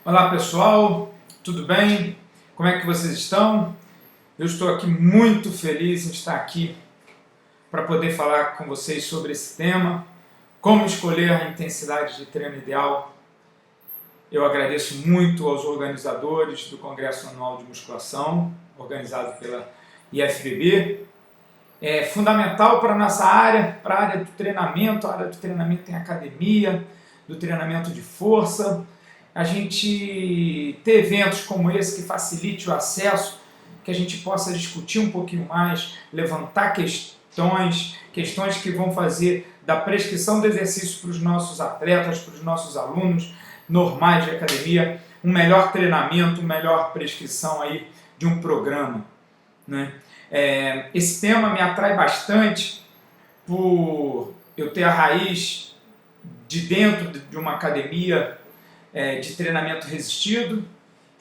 Olá pessoal, tudo bem? Como é que vocês estão? Eu estou aqui muito feliz em estar aqui para poder falar com vocês sobre esse tema, como escolher a intensidade de treino ideal. Eu agradeço muito aos organizadores do Congresso Anual de Musculação, organizado pela IFBB. É fundamental para a nossa área, para a área do treinamento. A área do treinamento em academia, do treinamento de força. A gente ter eventos como esse que facilite o acesso, que a gente possa discutir um pouquinho mais, levantar questões que vão fazer da prescrição do exercício para os nossos atletas, para os nossos alunos normais de academia, um melhor treinamento, uma melhor prescrição aí de um programa, né? Esse tema me atrai bastante por eu ter a raiz de dentro de uma academia de treinamento resistido.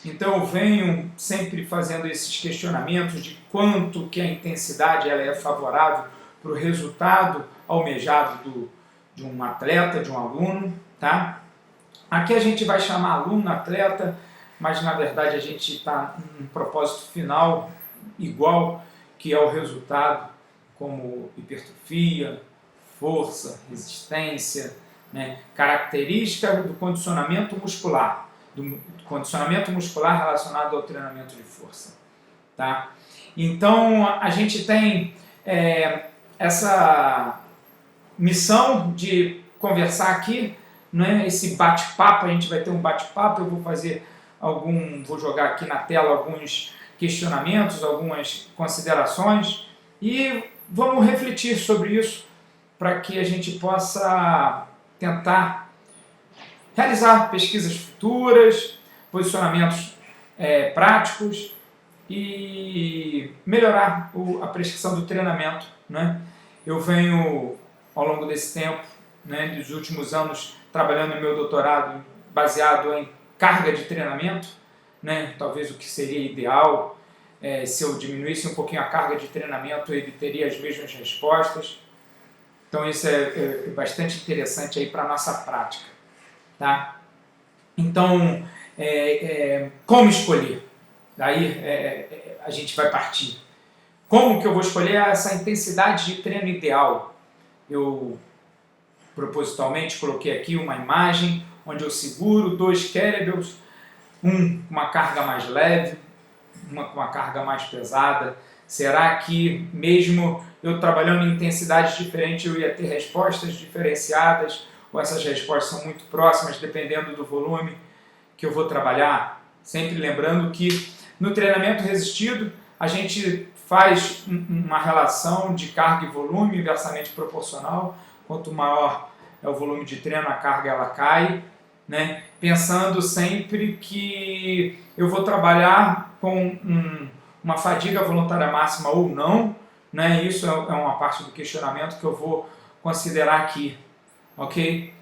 Então eu venho sempre fazendo esses questionamentos de quanto que a intensidade ela é favorável para o resultado almejado de um atleta, de um aluno, tá? Aqui a gente vai chamar aluno, atleta, mas na verdade a gente está num propósito final igual, que é o resultado como hipertrofia, força, resistência, né? Característica do condicionamento muscular, relacionado ao treinamento de força, tá? Então a gente tem essa missão de conversar aqui, né? Esse bate-papo, a gente vai ter um bate-papo, eu vou jogar aqui na tela alguns questionamentos, algumas considerações e vamos refletir sobre isso para que a gente possa tentar realizar pesquisas futuras, posicionamentos práticos e melhorar a prescrição do treinamento, né? Eu venho, ao longo desse tempo, né, dos últimos anos, trabalhando no meu doutorado baseado em carga de treinamento, né? Talvez o que seria ideal, se eu diminuísse um pouquinho a carga de treinamento, ele teria as mesmas respostas. Então isso é bastante interessante aí para a nossa prática, tá? Então, como escolher? Daí a gente vai partir. Como que eu vou escolher essa intensidade de treino ideal? Eu propositalmente coloquei aqui uma imagem onde eu seguro 2 kettlebells, com uma carga mais leve, uma com uma carga mais pesada. Será que mesmo eu trabalhando em intensidades diferentes eu ia ter respostas diferenciadas? Ou essas respostas são muito próximas dependendo do volume que eu vou trabalhar? Sempre lembrando que no treinamento resistido a gente faz uma relação de carga e volume inversamente proporcional. Quanto maior é o volume de treino, a carga ela cai, né? Pensando sempre que eu vou trabalhar com uma fadiga voluntária máxima ou não, né? Isso é uma parte do questionamento que eu vou considerar aqui, ok?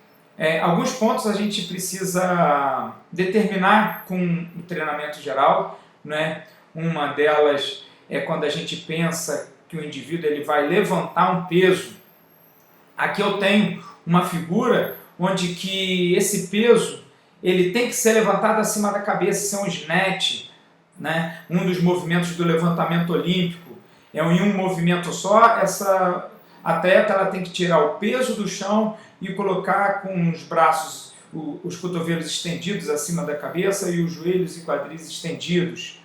Alguns pontos a gente precisa determinar com o treinamento geral, né? Uma delas é quando a gente pensa que o indivíduo ele vai levantar um peso. Aqui eu tenho uma figura onde que esse peso ele tem que ser levantado acima da cabeça, isso é um snatch, né? Um dos movimentos do levantamento olímpico. Em um movimento só, essa atleta ela tem que tirar o peso do chão e colocar com os braços, os cotovelos estendidos acima da cabeça e os joelhos e quadris estendidos.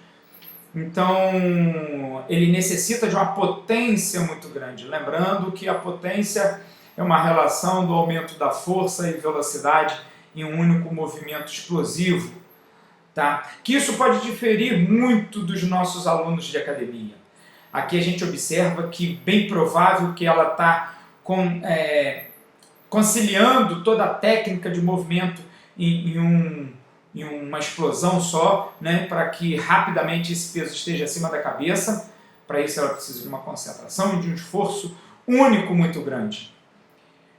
Então, ele necessita de uma potência muito grande. Lembrando que a potência é uma relação do aumento da força e velocidade em um único movimento explosivo, tá? Que isso pode diferir muito dos nossos alunos de academia. Aqui a gente observa que bem provável que ela está conciliando toda a técnica de movimento em uma explosão só, né, para que rapidamente esse peso esteja acima da cabeça. Para isso ela precisa de uma concentração e de um esforço único muito grande.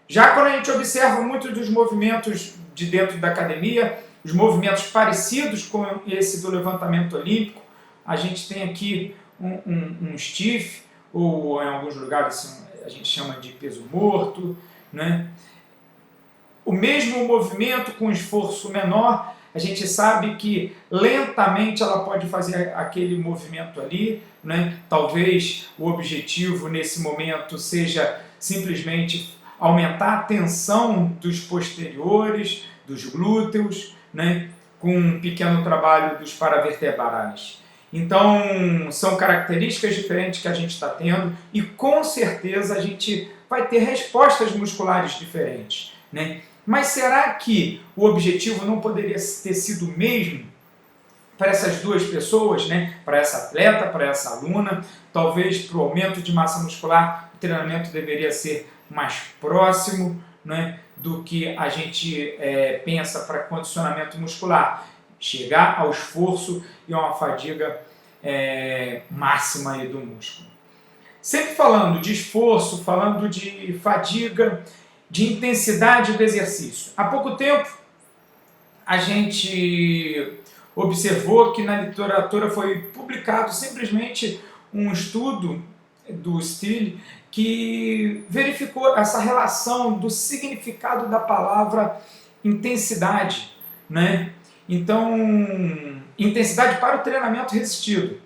Já quando a gente observa muitos dos movimentos de dentro da academia, os movimentos parecidos com esse do levantamento olímpico, a gente tem aqui um stiff, ou em alguns lugares a gente chama de peso morto, né? O mesmo movimento com esforço menor, a gente sabe que lentamente ela pode fazer aquele movimento ali, né? Talvez o objetivo nesse momento seja simplesmente aumentar a tensão dos posteriores, dos glúteos, né? Com um pequeno trabalho dos paravertebrais. Então, são características diferentes que a gente está tendo e com certeza a gente vai ter respostas musculares diferentes, né? Mas será que o objetivo não poderia ter sido o mesmo para essas duas pessoas, né? Para essa atleta, para essa aluna? Talvez para o aumento de massa muscular, o treinamento deveria ser mais próximo, né? Do que a gente pensa para condicionamento muscular. Chegar ao esforço e a uma fadiga máxima aí do músculo. Sempre falando de esforço, falando de fadiga, de intensidade do exercício. Há pouco tempo, a gente observou que na literatura foi publicado simplesmente um estudo do Steele que verificou essa relação do significado da palavra intensidade, né? Então, intensidade para o treinamento resistido.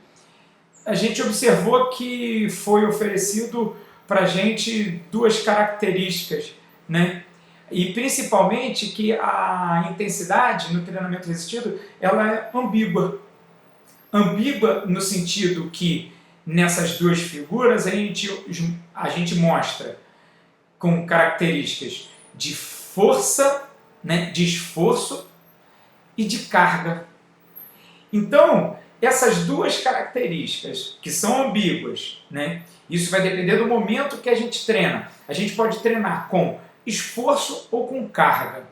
A gente observou que foi oferecido para a gente duas características, né? E principalmente que a intensidade no treinamento resistido ela é ambígua. Ambígua no sentido que nessas duas figuras a gente mostra com características de força, né, de esforço e de carga. Então, essas duas características que são ambíguas, né, isso vai depender do momento que a gente treina. A gente pode treinar com esforço ou com carga.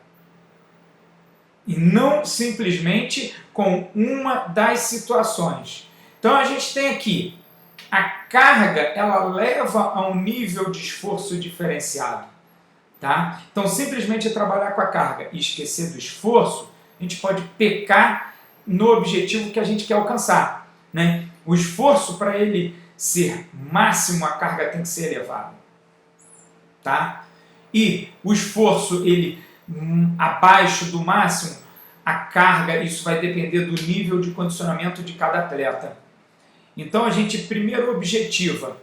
E não simplesmente com uma das situações. Então a gente tem aqui a carga, ela leva a um nível de esforço diferenciado. Tá? Então simplesmente trabalhar com a carga e esquecer do esforço, a gente pode pecar no objetivo que a gente quer alcançar. Né? O esforço, para ele ser máximo, a carga tem que ser elevada. Tá? E o esforço, ele abaixo do máximo, a carga, isso vai depender do nível de condicionamento de cada atleta. Então a gente primeiro objetiva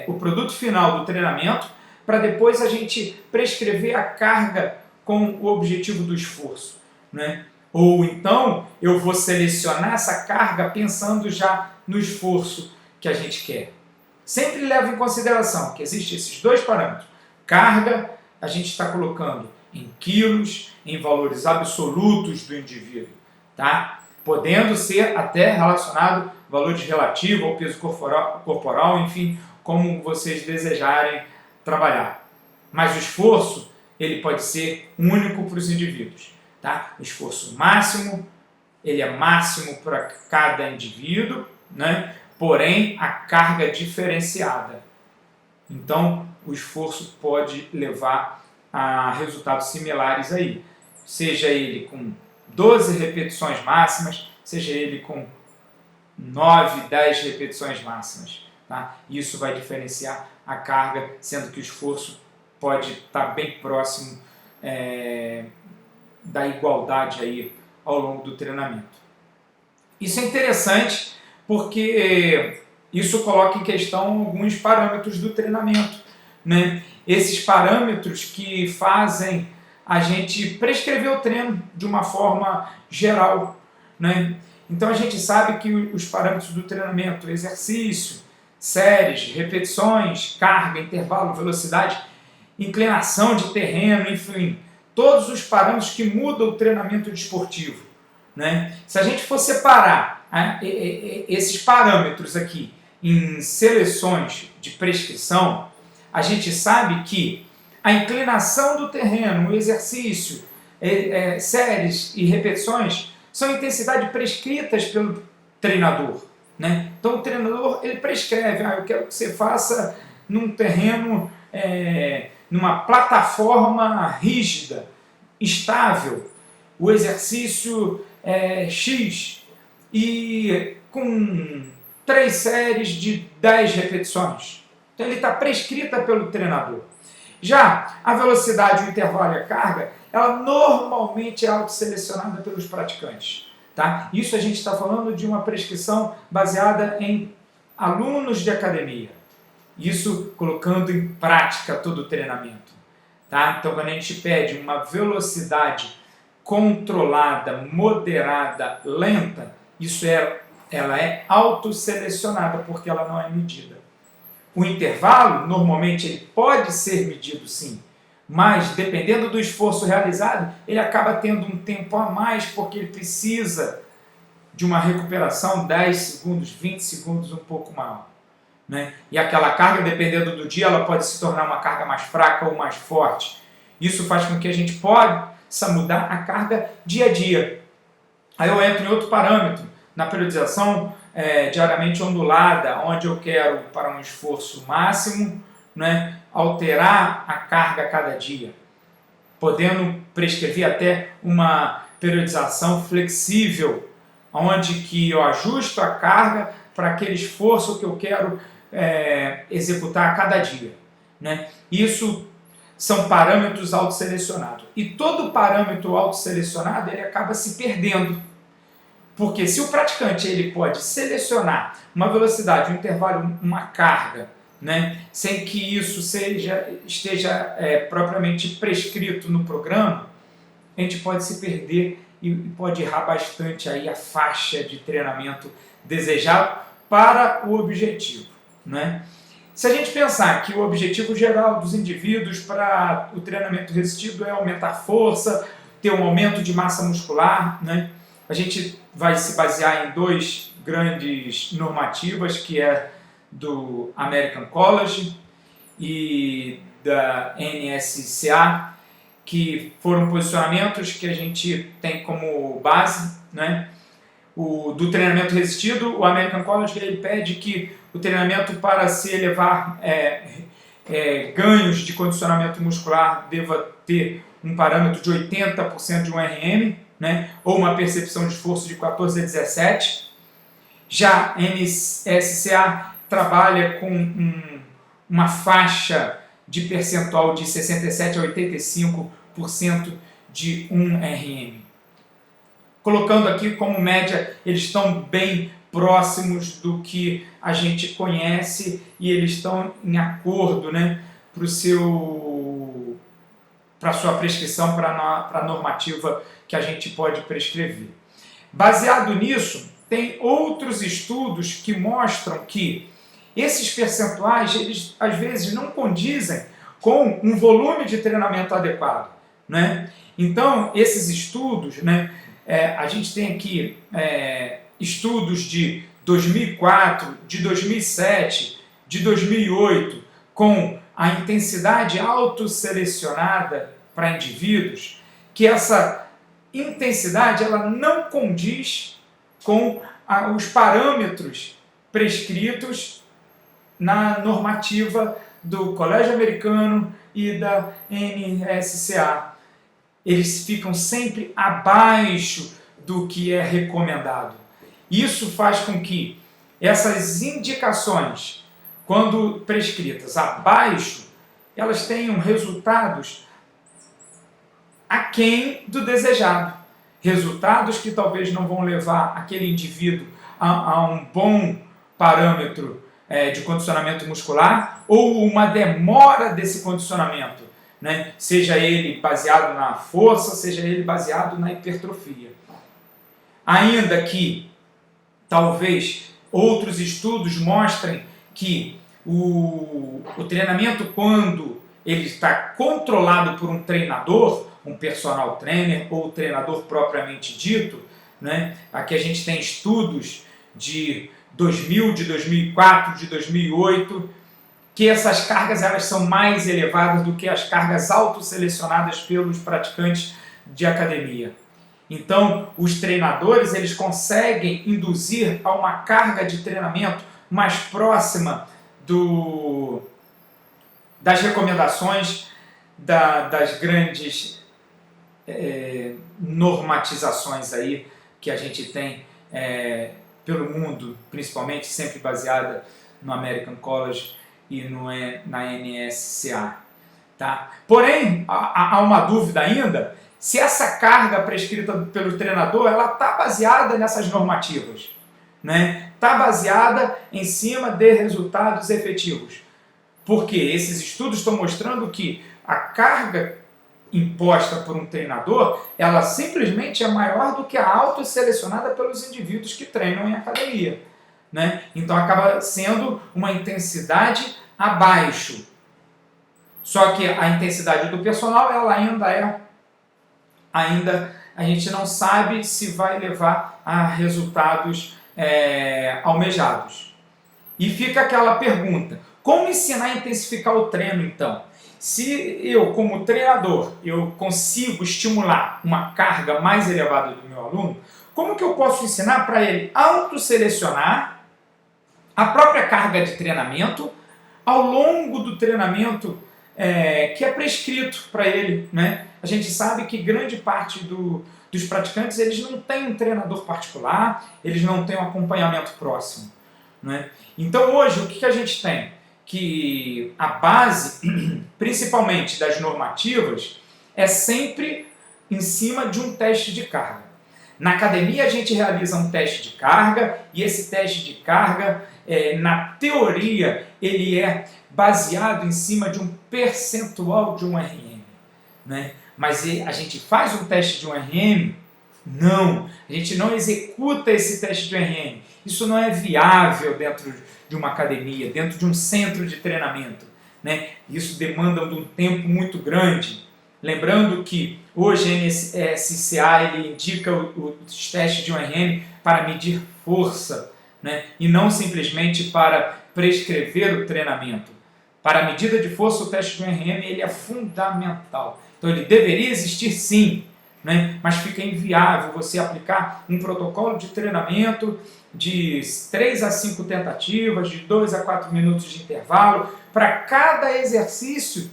o produto final do treinamento, para depois a gente prescrever a carga com o objetivo do esforço. Né? Ou então eu vou selecionar essa carga pensando já no esforço que a gente quer. Sempre leva em consideração que existem esses dois parâmetros. Carga, a gente está colocando em quilos, em valores absolutos do indivíduo, tá? Podendo ser até relacionado a valores relativos ao peso corporal, enfim, como vocês desejarem trabalhar. Mas o esforço, ele pode ser único para os indivíduos, tá? O esforço máximo, ele é máximo para cada indivíduo, né? Porém, a carga é diferenciada. Então, o esforço pode levar a resultados similares aí. Seja ele com 12 repetições máximas, seja ele com 9, 10 repetições máximas. Tá? Isso vai diferenciar a carga, sendo que o esforço pode estar bem próximo da igualdade aí ao longo do treinamento. Isso é interessante porque isso coloca em questão alguns parâmetros do treinamento, né? Esses parâmetros que fazem a gente prescrever o treino de uma forma geral, né? Então a gente sabe que os parâmetros do treinamento, exercício, séries, repetições, carga, intervalo, velocidade, inclinação de terreno, enfim, todos os parâmetros que mudam o treinamento desportivo, né? Se a gente for separar esses parâmetros aqui em seleções de prescrição, a gente sabe que a inclinação do terreno, o exercício, séries e repetições são intensidades prescritas pelo treinador. Né? Então o treinador ele prescreve, eu quero que você faça num terreno, numa plataforma rígida, estável, o exercício X e com 3 séries de 10 repetições. Então ele está prescrita pelo treinador. Já a velocidade, o intervalo e a carga, ela normalmente é autoselecionada pelos praticantes. Tá? Isso a gente está falando de uma prescrição baseada em alunos de academia. Isso colocando em prática todo o treinamento. Tá? Então, quando a gente pede uma velocidade controlada, moderada, lenta, ela é autoselecionada porque ela não é medida. O intervalo, normalmente, ele pode ser medido sim, mas dependendo do esforço realizado, ele acaba tendo um tempo a mais porque ele precisa de uma recuperação 10 segundos, 20 segundos, um pouco maior. Né? E aquela carga, dependendo do dia, ela pode se tornar uma carga mais fraca ou mais forte. Isso faz com que a gente possa mudar a carga dia a dia. Aí eu entro em outro parâmetro, na periodização diariamente ondulada, onde eu quero, para um esforço máximo, né, alterar a carga a cada dia, podendo prescrever até uma periodização flexível, onde que eu ajusto a carga para aquele esforço que eu quero executar a cada dia. Né? Isso são parâmetros autoselecionados. E todo parâmetro autoselecionado ele acaba se perdendo. Porque se o praticante ele pode selecionar uma velocidade, um intervalo, uma carga, né, sem que isso esteja propriamente prescrito no programa, a gente pode se perder e pode errar bastante aí a faixa de treinamento desejado para o objetivo. Né? Se a gente pensar que o objetivo geral dos indivíduos para o treinamento resistido é aumentar a força, ter um aumento de massa muscular, né? A gente vai se basear em dois grandes normativas, que é do American College e da NSCA, que foram posicionamentos que a gente tem como base, né? Do treinamento resistido, o American College ele pede que o treinamento para se elevar ganhos de condicionamento muscular deva ter um parâmetro de 80% de um RM, né, ou uma percepção de esforço de 14 a 17. Já a NSCA trabalha com uma faixa de percentual de 67 a 85% de 1 RM. Colocando aqui como média, eles estão bem próximos do que a gente conhece e eles estão em acordo, né, para a sua prescrição, para a normativa que a gente pode prescrever. Baseado nisso, tem outros estudos que mostram que esses percentuais, eles às vezes não condizem com um volume de treinamento adequado. Né? Então, esses estudos, né, a gente tem aqui estudos de 2004, de 2007, de 2008, com a intensidade autoselecionada para indivíduos, que essa intensidade ela não condiz com os parâmetros prescritos na normativa do Colégio Americano e da NSCA. Eles ficam sempre abaixo do que é recomendado. Isso faz com que essas indicações, quando prescritas abaixo, elas tenham resultados aquém do desejado. Resultados que talvez não vão levar aquele indivíduo a um bom parâmetro de condicionamento muscular ou uma demora desse condicionamento, né? Seja ele baseado na força, seja ele baseado na hipertrofia. Ainda que talvez outros estudos mostrem que o treinamento, quando ele está controlado por um treinador, um personal trainer ou treinador propriamente dito, né? Aqui a gente tem estudos de 2000, de 2004, de 2008, que essas cargas elas são mais elevadas do que as cargas autoselecionadas pelos praticantes de academia. Então, os treinadores eles conseguem induzir a uma carga de treinamento mais próxima das recomendações das grandes normatizações aí que a gente tem pelo mundo, principalmente sempre baseada no American College e na NSCA. Tá? Porém, há uma dúvida ainda se essa carga prescrita pelo treinador ela está baseada nessas normativas, né? Está baseada em cima de resultados efetivos. Porque esses estudos estão mostrando que a carga imposta por um treinador, ela simplesmente é maior do que a autoselecionada pelos indivíduos que treinam em academia, né? Então acaba sendo uma intensidade abaixo. Só que a intensidade do personal, ela ainda a gente não sabe se vai levar a resultados almejados. E fica aquela pergunta, como ensinar a intensificar o treino então? Se eu, como treinador, eu consigo estimular uma carga mais elevada do meu aluno, como que eu posso ensinar para ele autoselecionar a própria carga de treinamento ao longo do treinamento que é prescrito para ele, né? A gente sabe que grande parte dos praticantes eles não têm um treinador particular, eles não têm um acompanhamento próximo, né? Então hoje o que a gente tem? Que a base, principalmente das normativas, é sempre em cima de um teste de carga. Na academia a gente realiza um teste de carga e esse teste de carga, na teoria, ele é baseado em cima de um percentual de um RM, né? Mas a gente faz um teste de um RM? Não, a gente não executa esse teste de RM. Isso não é viável dentro de uma academia, dentro de um centro de treinamento, né? Isso demanda um tempo muito grande. Lembrando que hoje a NSCA ele indica os testes de um RM para medir força, né? E não simplesmente para prescrever o treinamento. Para a medida de força, o teste de um RM ele é fundamental. Então ele deveria existir sim, né? Mas fica inviável você aplicar um protocolo de treinamento de 3 a 5 tentativas, de 2 a 4 minutos de intervalo, para cada exercício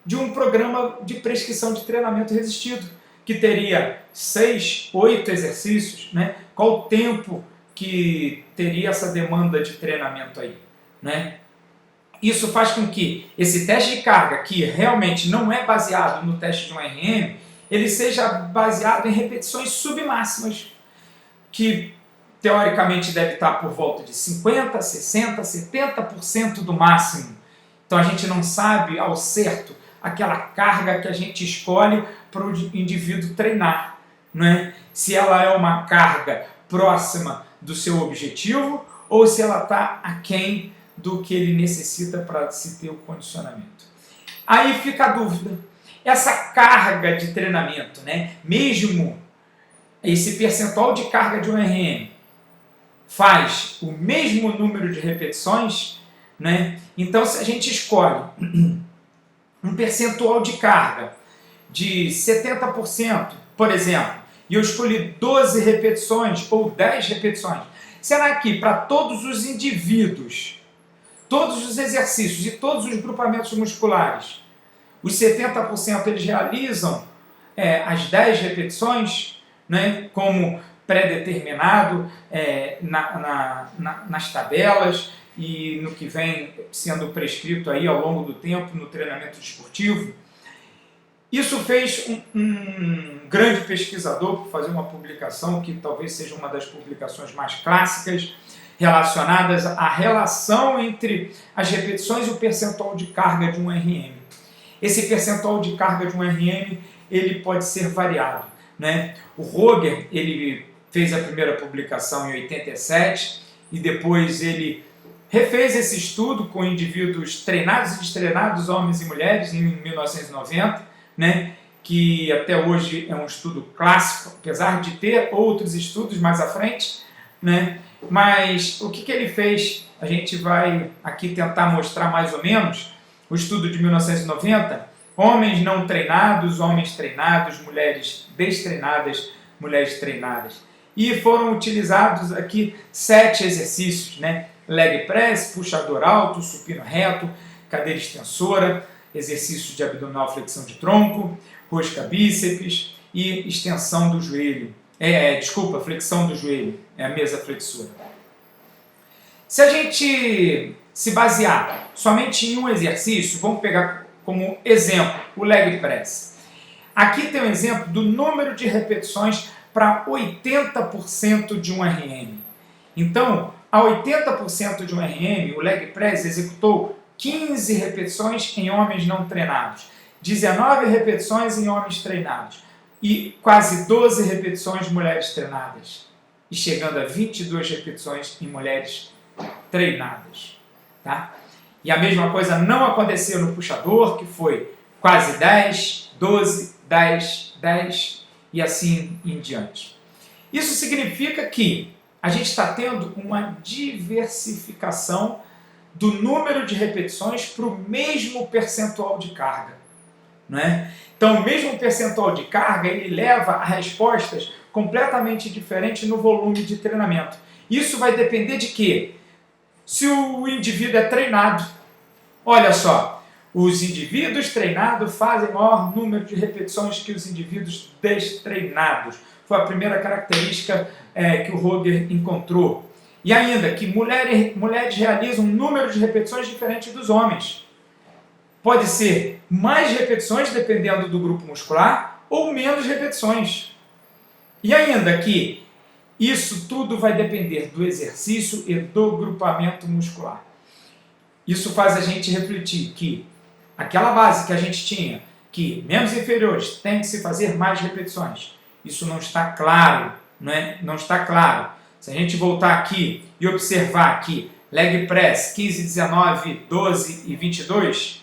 de um programa de prescrição de treinamento resistido, que teria 6, 8 exercícios, né? Qual o tempo que teria essa demanda de treinamento aí, né? Isso faz com que esse teste de carga, que realmente não é baseado no teste de um RM, ele seja baseado em repetições submáximas, que teoricamente deve estar por volta de 50%, 60%, 70% do máximo. Então a gente não sabe ao certo aquela carga que a gente escolhe para o indivíduo treinar, né? Se ela é uma carga próxima do seu objetivo ou se ela está aquém do que ele necessita para se ter o condicionamento. Aí fica a dúvida, essa carga de treinamento, né? Mesmo esse percentual de carga de um RM faz o mesmo número de repetições, né? Então se a gente escolhe um percentual de carga de 70%, por exemplo, e eu escolhi 12 repetições ou 10 repetições, será que para todos os indivíduos, todos os exercícios e todos os grupamentos musculares, os 70% eles realizam as 10 repetições, né, como pré-determinado nas tabelas e no que vem sendo prescrito aí ao longo do tempo no treinamento desportivo? Isso fez um grande pesquisador fazer uma publicação que talvez seja uma das publicações mais clássicas, relacionadas à relação entre as repetições e o percentual de carga de um RM. Esse percentual de carga de um RM ele pode ser variado, né? O Roger ele fez a primeira publicação em 87 e depois ele refez esse estudo com indivíduos treinados e destreinados, homens e mulheres, em 1990, né? Que até hoje é um estudo clássico, apesar de ter outros estudos mais à frente, né? Mas o que ele fez? A gente vai aqui tentar mostrar mais ou menos o estudo de 1990, homens não treinados, homens treinados, mulheres destreinadas, mulheres treinadas. E foram utilizados aqui 7 exercícios, né? Leg press, puxador alto, supino reto, cadeira extensora, exercício de abdominal, flexão de tronco, rosca bíceps e extensão do joelho. Flexão do joelho, é a mesa flexora. Se a gente se basear somente em um exercício, vamos pegar como exemplo o leg press. Aqui tem um exemplo do número de repetições para 80% de um RM. Então, a 80% de um RM, o leg press executou 15 repetições em homens não treinados, 19 repetições em homens treinados e quase 12 repetições em mulheres treinadas, e chegando a 22 repetições em mulheres treinadas. Tá? E a mesma coisa não aconteceu no puxador, que foi quase 10, 12, 10, 10 e assim em diante. Isso significa que a gente está tendo uma diversificação do número de repetições para o mesmo percentual de carga. Né? Então, o mesmo percentual de carga ele leva a respostas completamente diferentes no volume de treinamento. Isso vai depender de quê? Se o indivíduo é treinado. Olha só, os indivíduos treinados fazem maior número de repetições que os indivíduos destreinados. Foi a primeira característica que o Roger encontrou. E ainda que mulheres realizam um número de repetições diferente dos homens. Pode ser mais repetições, dependendo do grupo muscular, ou menos repetições. E ainda que isso tudo vai depender do exercício e do grupamento muscular. Isso faz a gente refletir que aquela base que a gente tinha, que membros inferiores tem que se fazer mais repetições, isso não está claro, não está claro. Se a gente voltar aqui e observar que leg press 15, 19, 12 e 22,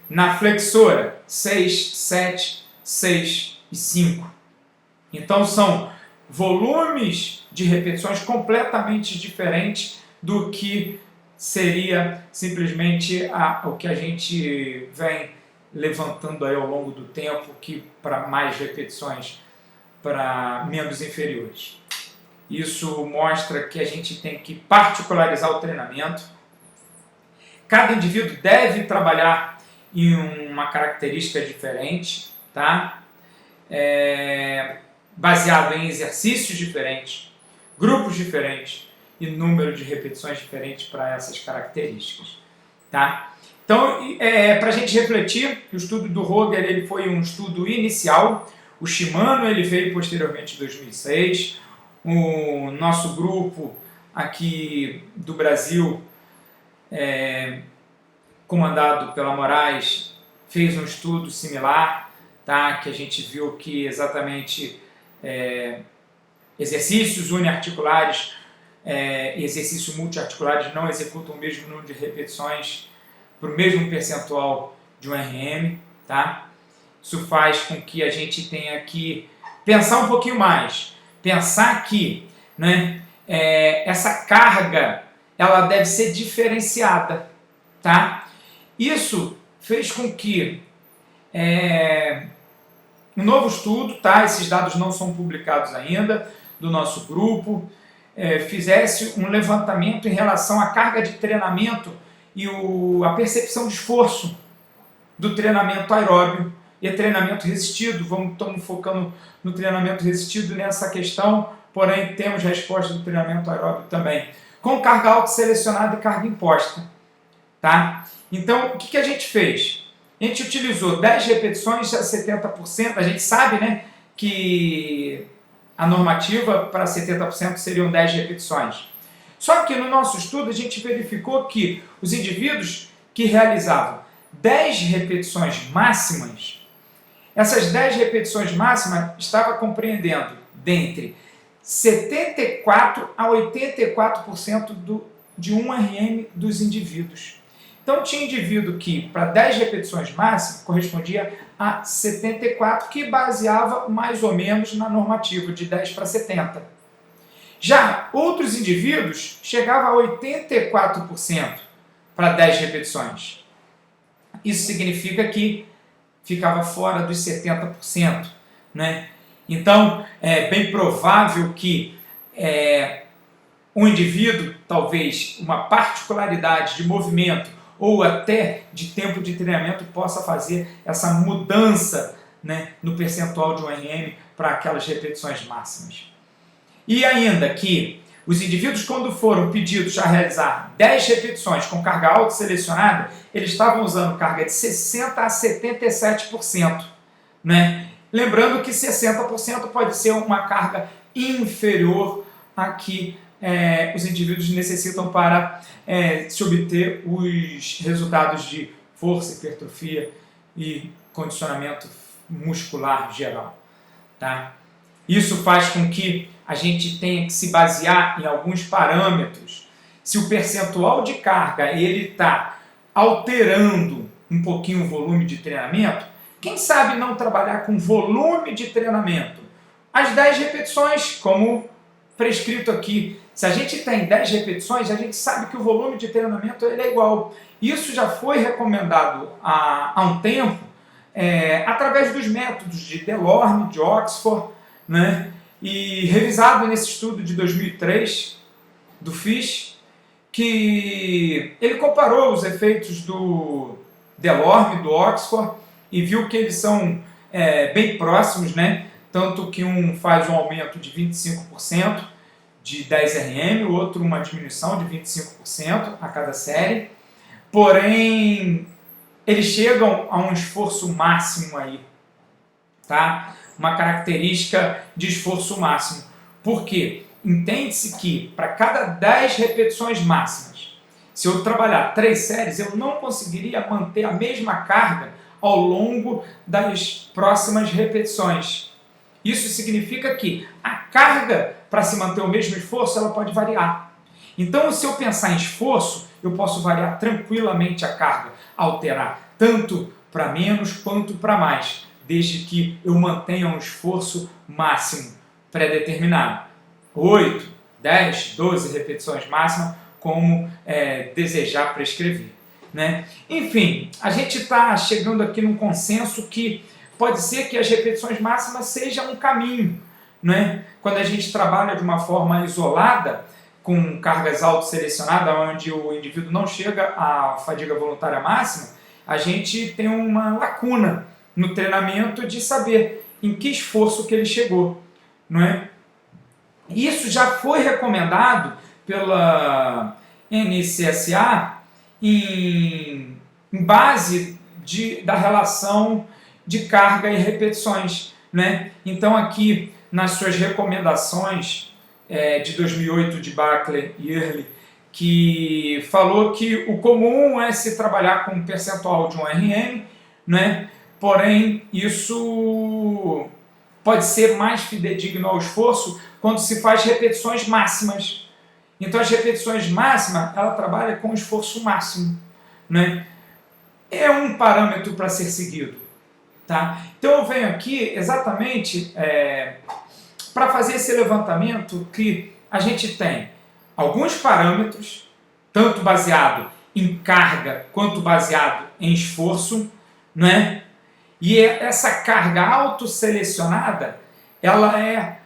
na flexora 6, 7, 6 e 5. Então são volumes de repetições completamente diferentes do que seria simplesmente o que a gente vem levantando aí ao longo do tempo, que para mais repetições para membros inferiores. Isso mostra que a gente tem que particularizar o treinamento. Cada indivíduo deve trabalhar em uma característica diferente, tá? Baseado em exercícios diferentes, grupos diferentes e número de repetições diferentes para essas características. Tá? Então, para a gente refletir, o estudo do Roger ele foi um estudo inicial, o Shimano ele veio posteriormente em 2006, o nosso grupo aqui do Brasil, comandado pela Moraes, fez um estudo similar, tá? Que a gente viu que exatamente exercícios uniarticulares e exercícios multiarticulares não executam o mesmo número de repetições para o mesmo percentual de um RM. Tá? Isso faz com que a gente tenha que pensar um pouquinho mais, pensar que, né, essa carga ela deve ser diferenciada. Tá? Isso fez com que um novo estudo, tá? Esses dados não são publicados ainda, do nosso grupo, fizesse um levantamento em relação à carga de treinamento e a percepção de esforço do treinamento aeróbio e treinamento resistido. Estamos focando no treinamento resistido nessa questão, porém temos resposta do treinamento aeróbio também, com carga auto-selecionada e carga imposta. Tá? Então, o que a gente fez? A gente utilizou 10 repetições a 70%, a gente sabe, né, que a normativa para 70% seriam 10 repetições. Só que no nosso estudo a gente verificou que os indivíduos que realizavam 10 repetições máximas, essas 10 repetições máximas estavam compreendendo dentre 74% a 84% de um RM dos indivíduos. Então, tinha indivíduo que, para 10 repetições máximas, correspondia a 74, que baseava mais ou menos na normativa de 10 para 70. Já outros indivíduos chegavam a 84% para 10 repetições. Isso significa que ficava fora dos 70%. Né? Então, é bem provável que um indivíduo, talvez uma particularidade de movimento ou até de tempo de treinamento, possa fazer essa mudança, né, no percentual de um RM para aquelas repetições máximas. E ainda que Os indivíduos, quando foram pedidos a realizar 10 repetições com carga auto-selecionada, eles estavam usando carga de 60% a 77%. Né? Lembrando que 60% pode ser uma carga inferior a que os indivíduos necessitam para se obter os resultados de força, hipertrofia e condicionamento muscular geral. Tá? Isso faz com que a gente tenha que se basear em alguns parâmetros. Se o percentual de carga está alterando um pouquinho o volume de treinamento, quem sabe não trabalhar com volume de treinamento? As 10 repetições, como prescrito aqui. Se a gente tem 10 repetições, a gente sabe que o volume de treinamento ele é igual. Isso já foi recomendado há um tempo, através dos métodos de Delorme, de Oxford, né? E revisado nesse estudo de 2003 do Fish, que ele comparou os efeitos do Delorme, do Oxford, e viu que eles são bem próximos, né? Tanto que um faz um aumento de 25% de 10 RM, o outro uma diminuição de 25% a cada série, porém eles chegam a um esforço máximo aí, tá? Uma característica de esforço máximo. Por quê? Entende-se que para cada 10 repetições máximas, se eu trabalhar 3 séries, eu não conseguiria manter a mesma carga ao longo das próximas repetições. Isso significa que a carga para se manter o mesmo esforço, ela pode variar. Então, se eu pensar em esforço, eu posso variar tranquilamente a carga, alterar tanto para menos quanto para mais, desde que eu mantenha um esforço máximo pré-determinado. 8, 10, 12 repetições máximas, como desejar prescrever. Né? Enfim, a gente está chegando aqui num consenso que pode ser que as repetições máximas sejam um caminho. Né? Quando a gente trabalha de uma forma isolada, com cargas auto-selecionadas, onde o indivíduo não chega à fadiga voluntária máxima, a gente tem uma lacuna no treinamento de saber em que esforço que ele chegou. Não é? Isso já foi recomendado pela NCSA em base da relação de carga e repetições. Né? Então, aqui, nas suas recomendações de 2008 de Buckley e Early, que falou que o comum é se trabalhar com um percentual de 1 RM, né? Porém, isso pode ser mais fidedigno ao esforço quando se faz repetições máximas. Então, as repetições máximas, ela trabalha com esforço máximo. Né? É um parâmetro para ser seguido. Tá? Então, eu venho aqui exatamente para fazer esse levantamento que a gente tem alguns parâmetros, tanto baseado em carga quanto baseado em esforço, né? E essa carga autoselecionada, ela é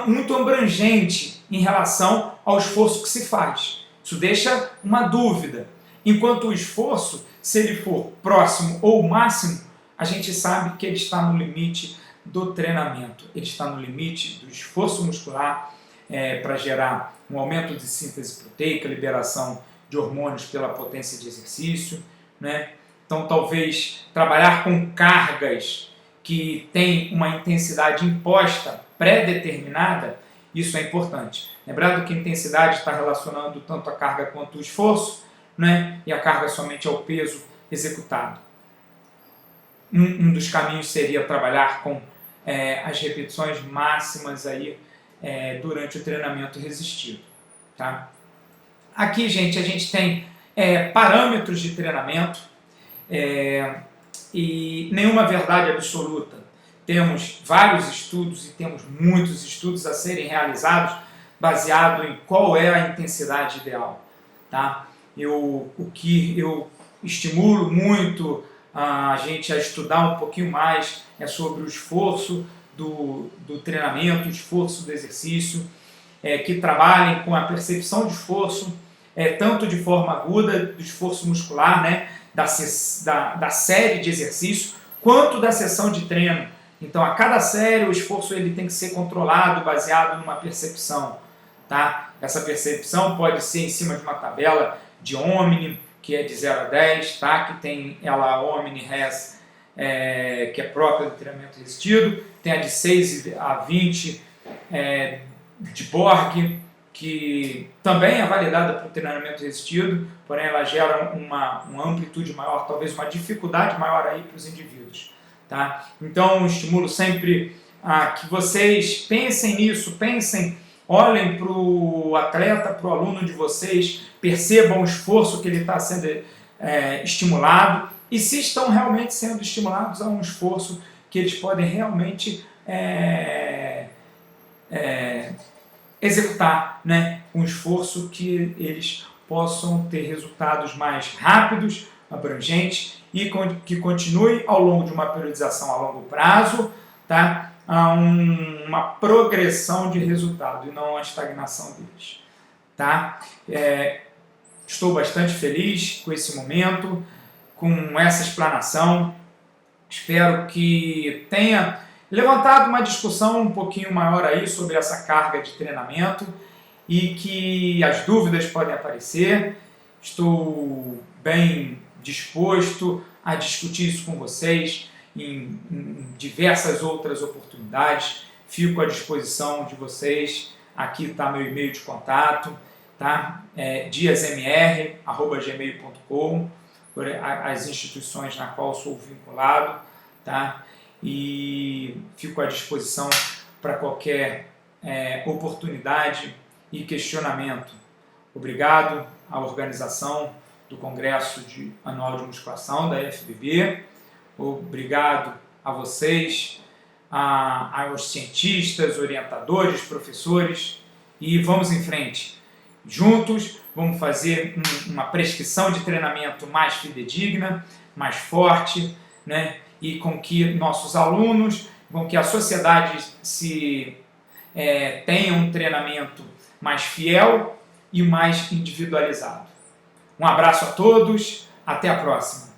muito abrangente em relação ao esforço que se faz. Isso deixa uma dúvida. Enquanto o esforço, se ele for próximo ou máximo, a gente sabe que ele está no limite do treinamento, ele está no limite do esforço muscular para gerar um aumento de síntese proteica, liberação de hormônios pela potência de exercício. Né? Então, talvez trabalhar com cargas que têm uma intensidade imposta, pré-determinada, isso é importante. Lembrando que a intensidade está relacionando tanto a carga quanto o esforço, né? E a carga somente ao peso executado. Um dos caminhos seria trabalhar com as repetições máximas aí, durante o treinamento resistido. Tá? Aqui, gente, a gente tem parâmetros de treinamento e nenhuma verdade absoluta. Temos vários estudos e temos muitos estudos a serem realizados baseado em qual é a intensidade ideal. Tá? O que eu estimulo muito a gente a estudar um pouquinho mais sobre o esforço do treinamento, o esforço do exercício, que trabalhem com a percepção de esforço, tanto de forma aguda, do esforço muscular, né, da série de exercício, quanto da sessão de treino, Então, a cada série, o esforço ele tem que ser controlado, baseado numa percepção. Tá? Essa percepção pode ser em cima de uma tabela de Omni, que é de 0 a 10, tá? Que tem ela Omni Res, que é própria do treinamento resistido, tem a de 6 a 20 de Borg, que também é validada para o treinamento resistido, porém ela gera uma amplitude maior, talvez uma dificuldade maior aí para os indivíduos. Tá? Então, estimulo sempre que vocês pensem nisso, olhem para o atleta, para o aluno de vocês, percebam o esforço que ele está sendo estimulado e se estão realmente sendo estimulados a um esforço que eles podem realmente executar, né? Um esforço que eles possam ter resultados mais rápidos, abrangentes e que continue ao longo de uma periodização a longo prazo, tá? A uma progressão de resultado e não a estagnação deles. Tá? Estou bastante feliz com esse momento, com essa explanação. Espero que tenha levantado uma discussão um pouquinho maior aí sobre essa carga de treinamento e que as dúvidas podem aparecer. Estou bem disposto a discutir isso com vocês em diversas outras oportunidades. Fico à disposição de vocês. Aqui está meu e-mail de contato, tá? diasmr@gmail.com, as instituições na qual sou vinculado, tá? E fico à disposição para qualquer oportunidade e questionamento. Obrigado à organização do Congresso Anual de Musculação da FBB. Obrigado a vocês, aos cientistas, orientadores, professores, e vamos em frente. Juntos, vamos fazer uma prescrição de treinamento mais fidedigna, mais forte, né? E com que nossos alunos, com que a sociedade tenha um treinamento mais fiel e mais individualizado. Um abraço a todos, até a próxima.